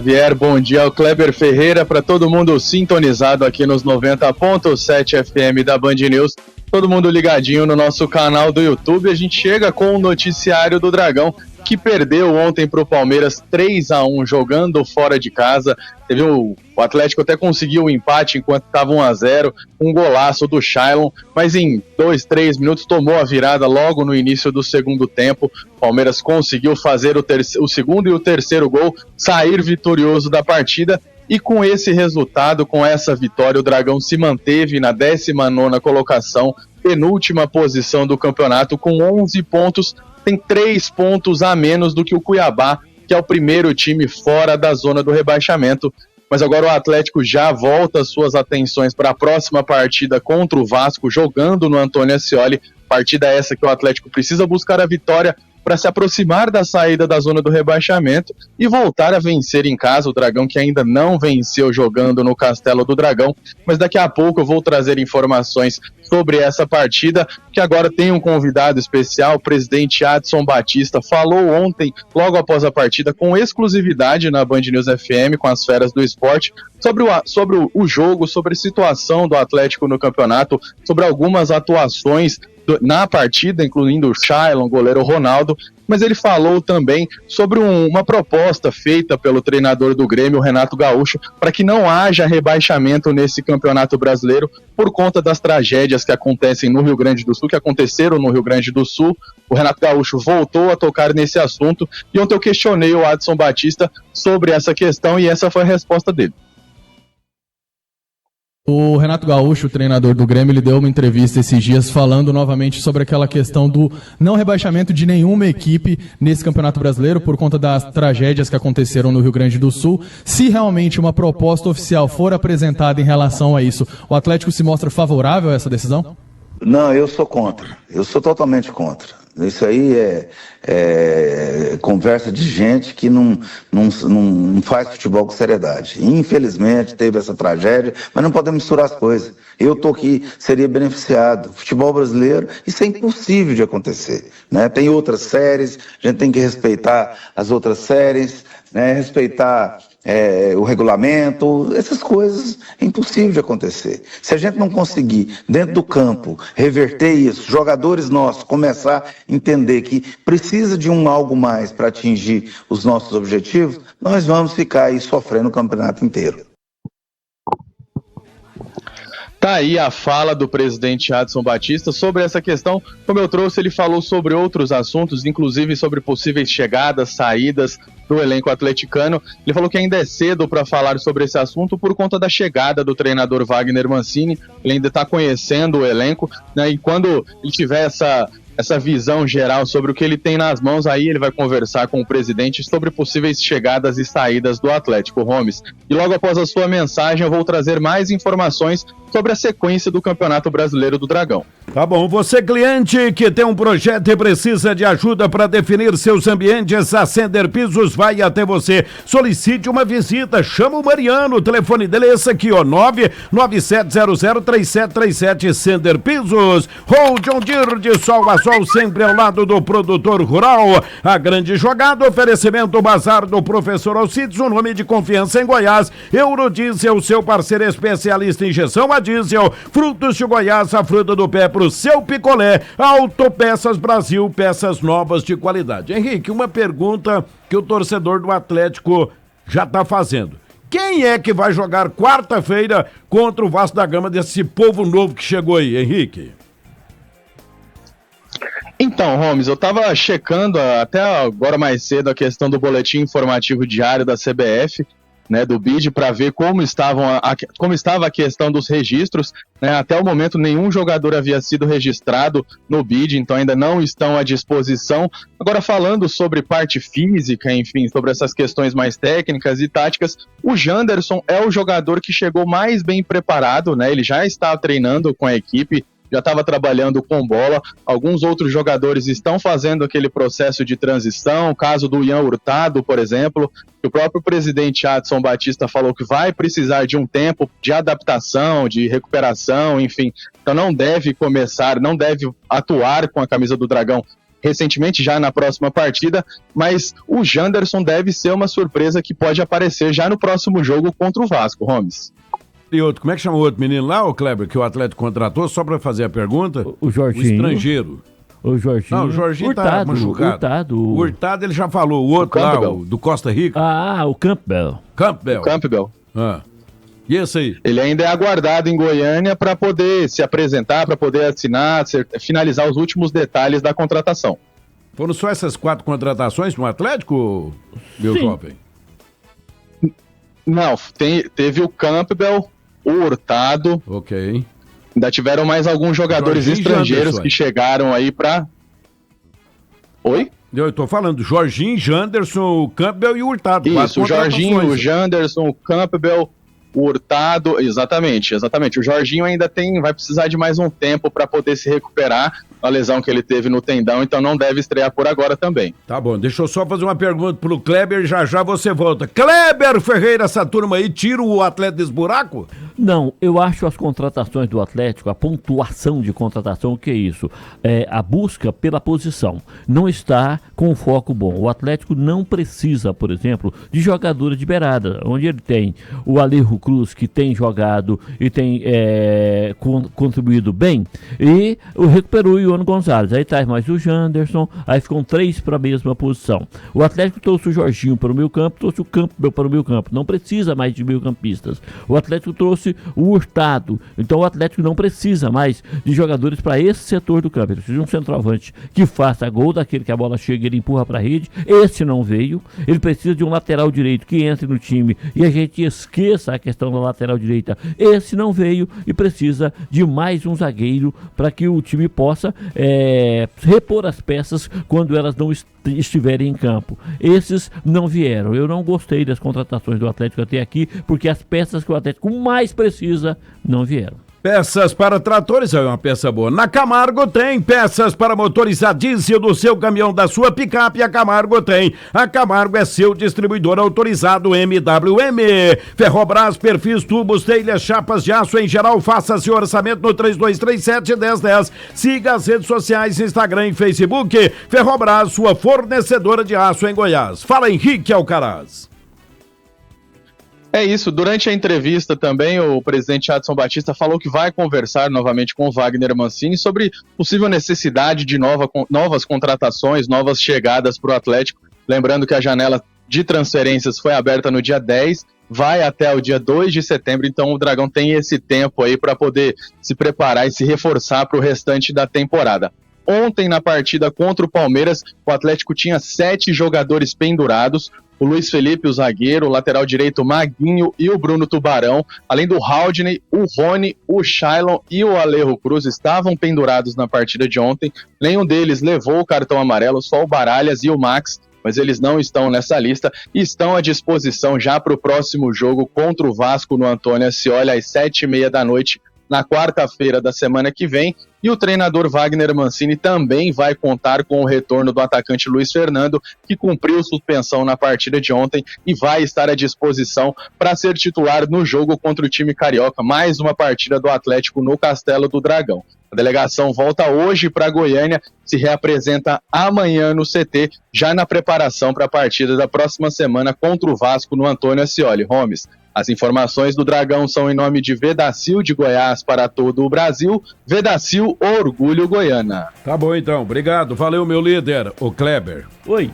Xavier, bom dia ao Kleber Ferreira, para todo mundo sintonizado aqui nos 90.7 FM da Band News, todo mundo ligadinho no nosso canal do YouTube. A gente chega com o noticiário do Dragão, que perdeu ontem para o Palmeiras 3-1, jogando fora de casa. Teve o Atlético até conseguiu o empate enquanto estava 1-0, um golaço do Shailon, mas em 2-3 minutos tomou a virada logo no início do segundo tempo. O Palmeiras conseguiu fazer o segundo e o terceiro gol, sair vitorioso da partida. E com esse resultado, com essa vitória, o Dragão se manteve na 19ª colocação, penúltima posição do campeonato, com 11 pontos, tem 3 pontos a menos do que o Cuiabá, que é o primeiro time fora da zona do rebaixamento. Mas agora o Atlético já volta suas atenções para a próxima partida contra o Vasco, jogando no Antônio Ascioli. Partida essa que o Atlético precisa buscar a vitória para se aproximar da saída da zona do rebaixamento e voltar a vencer em casa. O Dragão, que ainda não venceu jogando no Castelo do Dragão, mas daqui a pouco eu vou trazer informações sobre essa partida, que agora tem um convidado especial. O presidente Adson Batista falou ontem, logo após a partida, com exclusividade na Band News FM, com as feras do esporte, sobre o jogo, sobre a situação do Atlético no campeonato, sobre algumas atuações na partida, incluindo o Shailon, goleiro Ronaldo, mas ele falou também sobre uma proposta feita pelo treinador do Grêmio, Renato Gaúcho, para que não haja rebaixamento nesse campeonato brasileiro por conta das tragédias que acontecem no Rio Grande do Sul, que aconteceram no Rio Grande do Sul. O Renato Gaúcho voltou a tocar nesse assunto e ontem eu questionei o Adson Batista sobre essa questão e essa foi a resposta dele. O Renato Gaúcho, o treinador do Grêmio, ele deu uma entrevista esses dias falando novamente sobre aquela questão do não rebaixamento de nenhuma equipe nesse Campeonato Brasileiro por conta das tragédias que aconteceram no Rio Grande do Sul. Se realmente uma proposta oficial for apresentada em relação a isso, o Atlético se mostra favorável a essa decisão? Não, eu sou contra. Eu sou totalmente contra. Isso aí é conversa de gente que não faz futebol com seriedade. Infelizmente teve essa tragédia, mas não podemos misturar as coisas. Eu estou aqui, seria beneficiado. Futebol brasileiro, isso é impossível de acontecer, né? Tem outras séries, a gente tem que respeitar as outras séries, né? Respeitar o regulamento, essas coisas é impossível de acontecer. Se a gente não conseguir, dentro do campo, reverter isso, jogadores nossos começar a entender que precisa de algo mais para atingir os nossos objetivos, nós vamos ficar aí sofrendo o campeonato inteiro. Tá aí a fala do presidente Adson Batista sobre essa questão. Como eu trouxe, ele falou sobre outros assuntos, inclusive sobre possíveis chegadas, saídas do elenco atleticano. Ele falou que ainda é cedo para falar sobre esse assunto por conta da chegada do treinador Wagner Mancini. Ele ainda está conhecendo o elenco, né? E quando ele tiver essa visão geral sobre o que ele tem nas mãos, aí ele vai conversar com o presidente sobre possíveis chegadas e saídas do Atlético, Homes. E logo após a sua mensagem eu vou trazer mais informações sobre a sequência do Campeonato Brasileiro do Dragão. Tá bom, você cliente que tem um projeto e precisa de ajuda para definir seus ambientes, a Sender Pisos vai até você. Solicite uma visita, chama o Mariano, o telefone dele é esse aqui, ó, 997003737, Sender Pisos. John Deere de sol a sol, sempre ao lado do produtor rural. A grande jogada, oferecimento Bazar do Professor Alcides, um nome de confiança em Goiás. Eurodiesel, seu parceiro especialista em injeção a diesel. Frutos de Goiás, a fruta do pé pro seu picolé. Autopeças Brasil, peças novas de qualidade. Henrique, uma pergunta que o torcedor do Atlético já tá fazendo. Quem é que vai jogar quarta-feira contra o Vasco da Gama, desse povo novo que chegou aí, Henrique? Então, Holmes, eu estava checando até agora mais cedo a questão do boletim informativo diário da CBF, né, do BID, para ver como estava a questão dos registros, né? Até o momento nenhum jogador havia sido registrado no BID, então ainda não estão à disposição. Agora, falando sobre parte física, enfim, sobre essas questões mais técnicas e táticas, o Janderson é o jogador que chegou mais bem preparado, né? Ele já está treinando com a equipe, já estava trabalhando com bola. Alguns outros jogadores estão fazendo aquele processo de transição, o caso do Ian Hurtado, por exemplo, que o próprio presidente Adson Batista falou que vai precisar de um tempo de adaptação, de recuperação, enfim, então não deve atuar com a camisa do Dragão recentemente, já na próxima partida, mas o Janderson deve ser uma surpresa que pode aparecer já no próximo jogo contra o Vasco, Gomes. E outro, como é que chama o outro menino lá, o Kleber, que o Atlético contratou, só pra fazer a pergunta? O Jorginho. O estrangeiro. O Jorginho. Não, o Jorginho Hurtado, tá machucado. O Hurtado ele já falou, o outro lá, o do Costa Rica. O Campbell. Campbell. E esse aí? Ele ainda é aguardado em Goiânia para poder se apresentar, para poder assinar, finalizar os últimos detalhes da contratação. Foram só essas 4 contratações no Atlético, meu jovem? Não, teve o Campbell, o Hurtado. Ok. Ainda tiveram mais alguns jogadores Jorginho estrangeiros que chegaram aí para... Oi? Eu tô falando Jorginho, Janderson, o Campbell e o Hurtado. Isso, o Jorginho, o Janderson, o Campbell, o Hurtado, exatamente. O Jorginho ainda vai precisar de mais um tempo para poder se recuperar a lesão que ele teve no tendão, então não deve estrear por agora também. Tá bom, deixa eu só fazer uma pergunta pro Kleber, já você volta. Kleber Ferreira, essa turma aí tira o Atlético desse buraco? Não, eu acho as contratações do Atlético, a pontuação de contratação, o que é isso? É a busca pela posição. Não está com foco bom. O Atlético não precisa, por exemplo, de jogadora de beirada, onde ele tem o Alejo Cruz, que tem jogado e tem contribuído bem, e recuperou o Ione Gonzalez. Aí tá mais o Janderson, aí ficam 3 para a mesma posição. O Atlético trouxe o Jorginho para o meio campo, trouxe o Campbell para o meio campo. Não precisa mais de meio-campistas. O Atlético trouxe o Hurtado. Então o Atlético não precisa mais de jogadores para esse setor do campo. Ele precisa de um centroavante que faça gol, daquele que a bola chega e ele empurra para a rede. Esse não veio. Ele precisa de um lateral direito que entre no time e a gente esqueça a questão da lateral direita. Esse não veio e precisa de mais um zagueiro para que o time possa repor as peças quando elas não estiverem em campo. Esses não vieram. Eu não gostei das contratações do Atlético até aqui, porque as peças que o Atlético mais precisa não vieram. Peças para tratores é uma peça boa. Na Camargo tem peças para motores a diesel do seu caminhão, da sua picape. A Camargo tem. A Camargo é seu distribuidor autorizado MWM. Ferrobras, perfis, tubos, telhas, chapas de aço em geral. Faça seu orçamento no 3237-1010. Siga as redes sociais, Instagram e Facebook. Ferrobras, sua fornecedora de aço em Goiás. Fala, Henrique Alcaraz. É isso, durante a entrevista também o presidente Adson Batista falou que vai conversar novamente com o Wagner Mancini sobre possível necessidade de novas contratações, novas chegadas para o Atlético. Lembrando que a janela de transferências foi aberta no dia 10, vai até o dia 2 de setembro, então o Dragão tem esse tempo aí para poder se preparar e se reforçar para o restante da temporada. Ontem, na partida contra o Palmeiras, o Atlético tinha 7 jogadores pendurados. O Luiz Felipe, o zagueiro, o lateral direito, o Maguinho e o Bruno Tubarão, além do Haldney, o Rony, o Shailon e o Alejo Cruz estavam pendurados na partida de ontem. Nenhum deles levou o cartão amarelo, só o Baralhas e o Max, mas eles não estão nessa lista e estão à disposição já para o próximo jogo contra o Vasco no Antônio Ascioli às 7h30 da noite, na quarta-feira da semana que vem. E o treinador Wagner Mancini também vai contar com o retorno do atacante Luiz Fernando, que cumpriu suspensão na partida de ontem e vai estar à disposição para ser titular no jogo contra o time carioca. Mais uma partida do Atlético no Castelo do Dragão. A delegação volta hoje para Goiânia, se reapresenta amanhã no CT, já na preparação para a partida da próxima semana contra o Vasco no Antônio Ascioli. Gomes. As informações do Dragão são em nome de Vedacil de Goiás para todo o Brasil. Vedacil, orgulho Goiana. Tá bom então, obrigado. Valeu, meu líder, o Kleber. Oi.